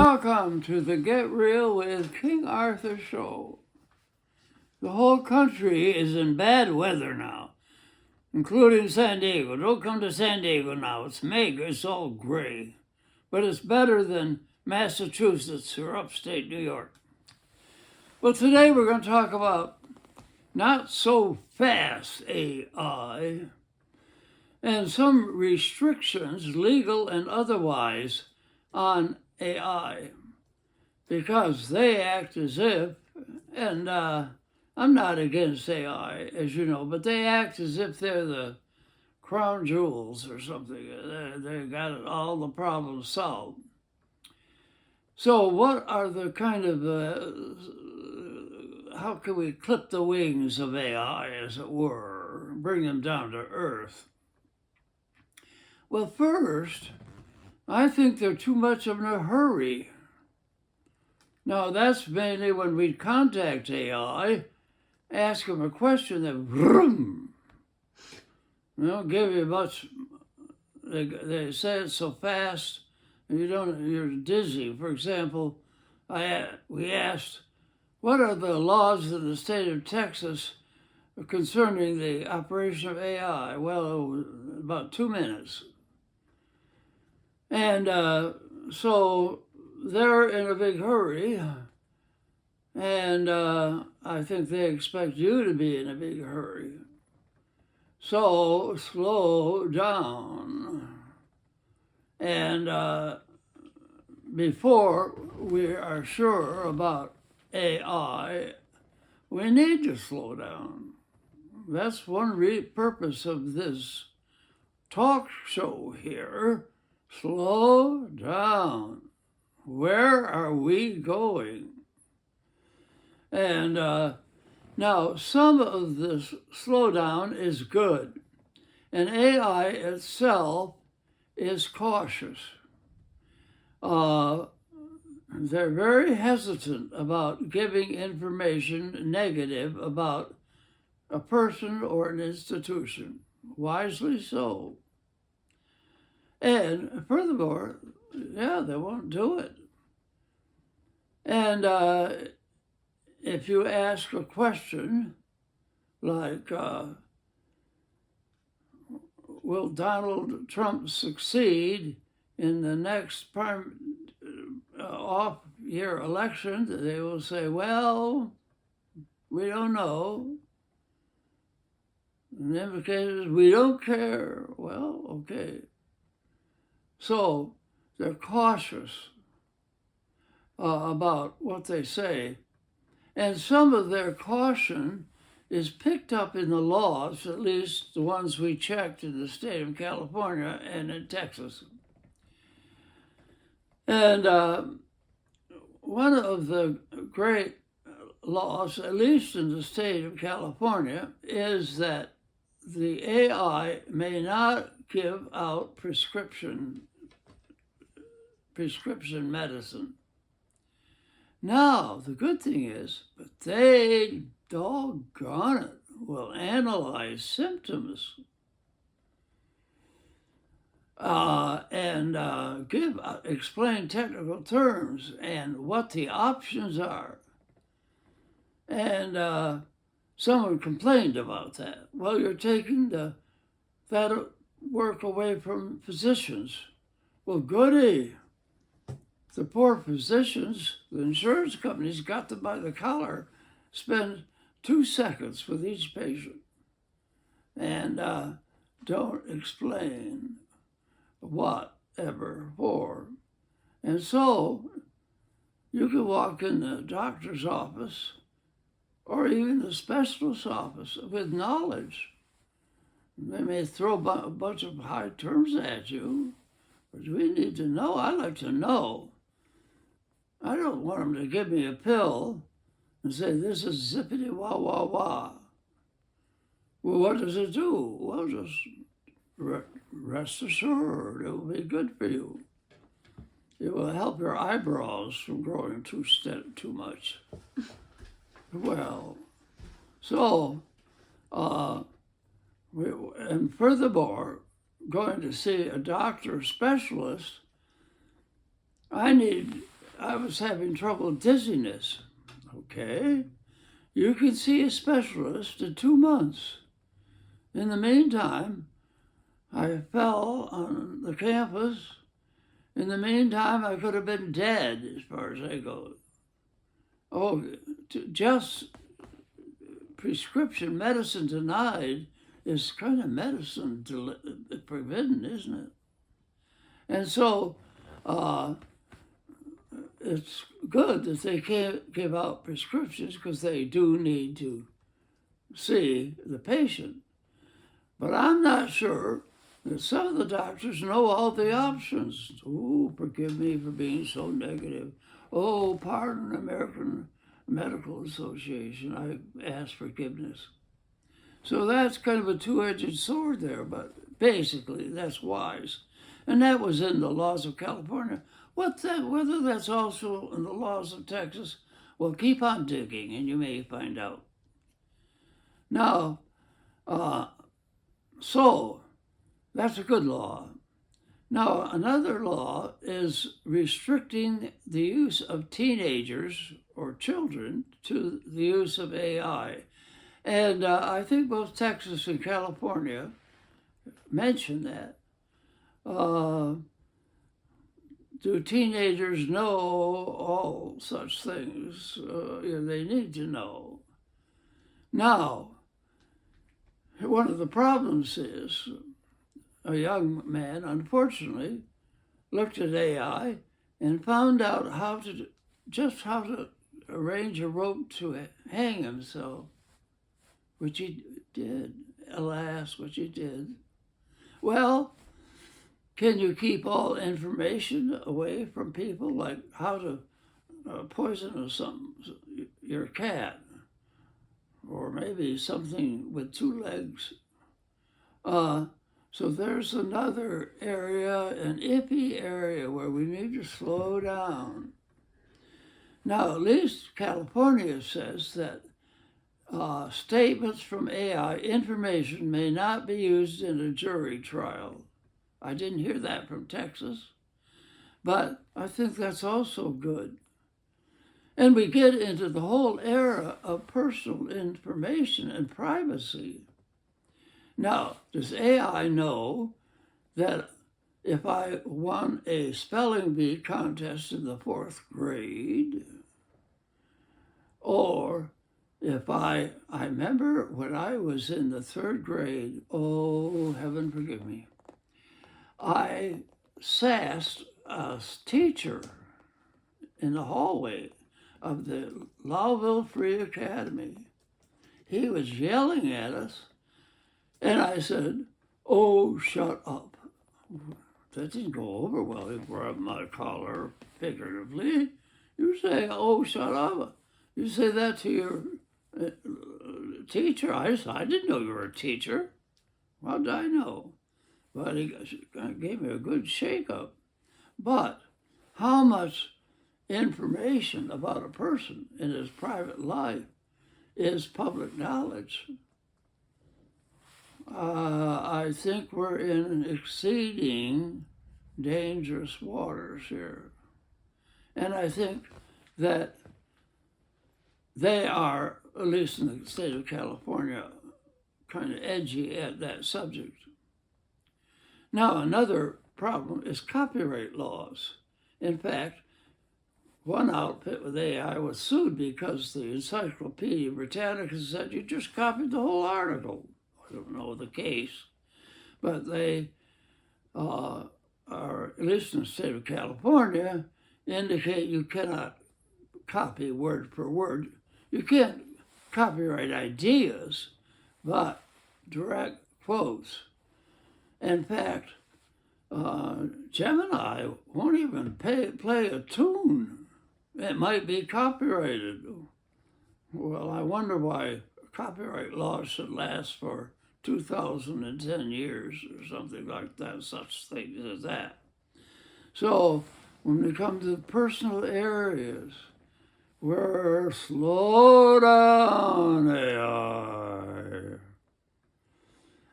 Welcome to the Get Real with King Arthur show. The whole country is in bad weather now, including San Diego. Don't come to San Diego now. It's mega, it's all gray. But it's better than Massachusetts or upstate New York. Well, today we're going to talk about not so fast AI and some restrictions, legal and otherwise, on AI, because they act as if, and I'm not against AI, as you know, but they act as if they're the crown jewels or something. They got all the problems solved. So what are the kind of, how can we clip the wings of AI, as it were, bring them down to earth? Well, first, I think they're too much in a hurry. Now, that's mainly when we contact AI, ask them a question, that vroom, they don't give you much. They say it so fast, and you're dizzy. For example, we asked, what are the laws in the state of Texas concerning the operation of AI? Well, about 2 minutes. And so they're in a big hurry, and I think they expect you to be in a big hurry. So slow down. And before we are sure about AI, we need to slow down. That's one purpose of this talk show here. Slow down. Where are we going? And now, some of this slowdown is good, and AI itself is cautious. They're very hesitant about giving information negative about a person or an institution, wisely so. And furthermore, they won't do it. And if you ask a question like, will Donald Trump succeed in the next off-year election, they will say, well, we don't know. In the cases, we don't care. Well, okay. So they're cautious about what they say. And some of their caution is picked up in the laws, at least the ones we checked in the state of California and in Texas. And one of the great laws, at least in the state of California, is that the AI may not give out prescription medicine. Now, the good thing is, but they, doggone it, will analyze symptoms and explain technical terms and what the options are. And someone complained about that. Well, you're taking that work away from physicians. Well, goody. The poor physicians, the insurance companies got them by the collar, spend 2 seconds with each patient and don't explain whatever for. And so you can walk in the doctor's office or even the specialist's office with knowledge. They may throw a bunch of high terms at you, but we need to know. I like to know. I don't want them to give me a pill and say, this is zippity wah wah wah. Well, what does it do? Well, just rest assured, it will be good for you. It will help your eyebrows from growing too much. Well, so, and furthermore, going to see a doctor specialist, I need I was having trouble with dizziness. Okay, you can see a specialist in 2 months. In the meantime, I fell on the campus. In the meantime, I could have been dead as far as I go. Oh, just prescription medicine denied is kind of medicine forbidden, isn't it? And so it's good that they can't give out prescriptions because they do need to see the patient. But I'm not sure that some of the doctors know all the options. Oh, forgive me for being so negative. Oh, pardon, American Medical Association. I ask forgiveness. So that's kind of a two-edged sword there, but basically that's wise. And that was in the laws of California. Whether that's also in the laws of Texas, well, keep on digging and you may find out. Now, so that's a good law. Now, another law is restricting the use of teenagers or children to the use of AI. And I think both Texas and California mention that. Do teenagers know all such things? They need to know. Now, one of the problems is a young man, unfortunately, looked at AI and found out how to arrange a rope to hang himself, which he did. Alas, which he did. Well, can you keep all information away from people, like how to poison your cat, or maybe something with 2 legs? So there's another area, an iffy area, where we need to slow down. Now, at least California says that statements from AI information may not be used in a jury trial. I didn't hear that from Texas, but I think that's also good. And we get into the whole era of personal information and privacy. Now, does AI know that if I won a spelling bee contest in the 4th grade, or if I remember when I was in the 3rd grade, oh, heaven forgive me, I sassed a teacher in the hallway of the Lowville Free Academy. He was yelling at us, and I said, "Oh, shut up." That didn't go over well. He grabbed my collar figuratively. You say, "Oh, shut up." You say that to your teacher. I didn't know you were a teacher. How did I know? But he gave me a good shake-up. But how much information about a person in his private life is public knowledge? I think we're in exceeding dangerous waters here. And I think that they are, at least in the state of California, kind of edgy at that subject. Now, another problem is copyright laws. In fact, one outfit with AI was sued because the Encyclopedia Britannica said you just copied the whole article. I don't know the case, but they are, at least in the state of California, indicate you cannot copy word for word. You can't copyright ideas, but direct quotes. In fact, Gemini won't even play a tune. It might be copyrighted. Well, I wonder why copyright laws should last for 2,010 years or something like that, such things as that. So when we come to the personal areas, we're slow down AI.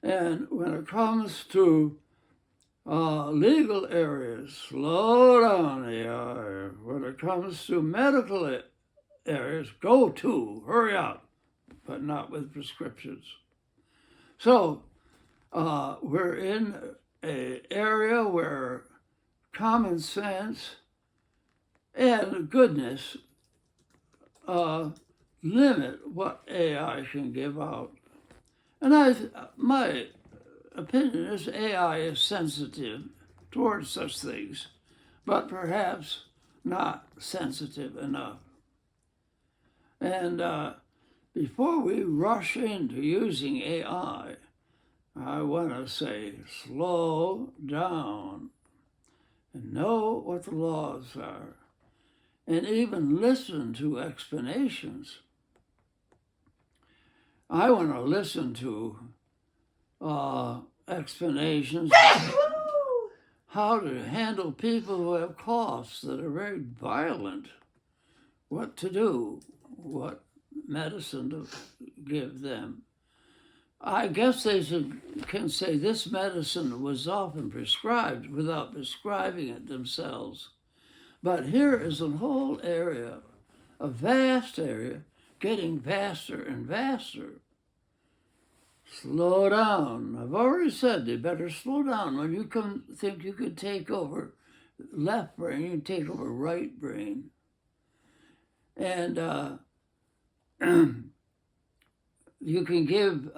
And when it comes to Legal areas, slow down, AI. When it comes to medical areas, go to, hurry up, but not with prescriptions. So we're in an area where common sense and goodness limit what AI can give out. And my opinion is AI is sensitive towards such things, but perhaps not sensitive enough. And before we rush into using AI, I want to say slow down and know what the laws are, and even listen to explanations. I want to listen to explanations how to handle people who have coughs that are very violent, what to do, what medicine to give them. I guess they can say this medicine was often prescribed without prescribing it themselves. But here is a whole area, a vast area, getting vaster and vaster. Slow down. I've already said they better slow down. When you think you could take over left brain, you take over right brain. And you can give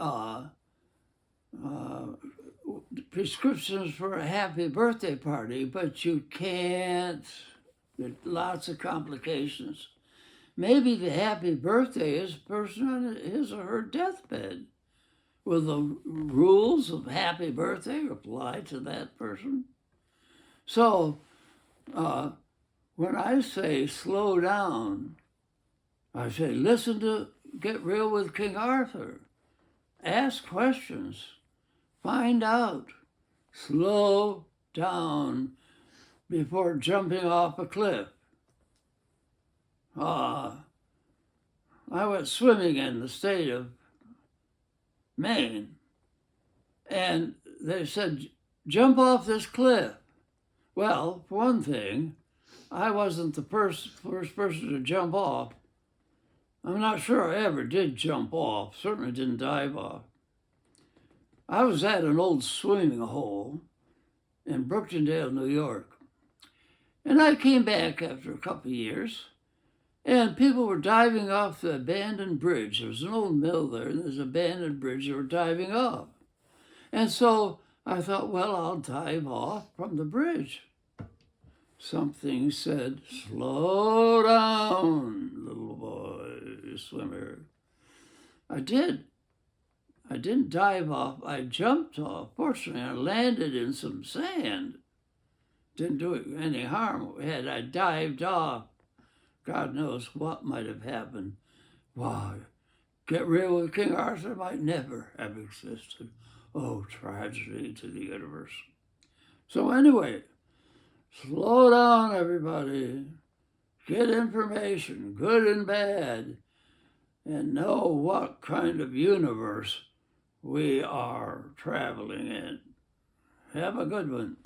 prescriptions for a happy birthday party, but you can't. There's lots of complications. Maybe the happy birthday is a person on his or her deathbed. Will the rules of happy birthday apply to that person? So when I say slow down, I say listen to Get Real with King Arthur. Ask questions. Find out. Slow down before jumping off a cliff. I went swimming in the state of Maine, and they said, jump off this cliff. Well, for one thing, I wasn't the first person to jump off. I'm not sure I ever did jump off, certainly didn't dive off. I was at an old swimming hole in Brooktondale, New York. And I came back after a couple of years, and people were diving off the abandoned bridge. There was an old mill there, and there's an abandoned bridge they were diving off. And so I thought, well, I'll dive off from the bridge. Something said, slow down, little boy, swimmer. I did. I didn't dive off, I jumped off. Fortunately, I landed in some sand. Didn't do it any harm. Had I dived off, God knows what might have happened. Wow, Get Real with King Arthur might never have existed. Oh, tragedy to the universe. So anyway, slow down, everybody. Get information, good and bad, and know what kind of universe we are traveling in. Have a good one.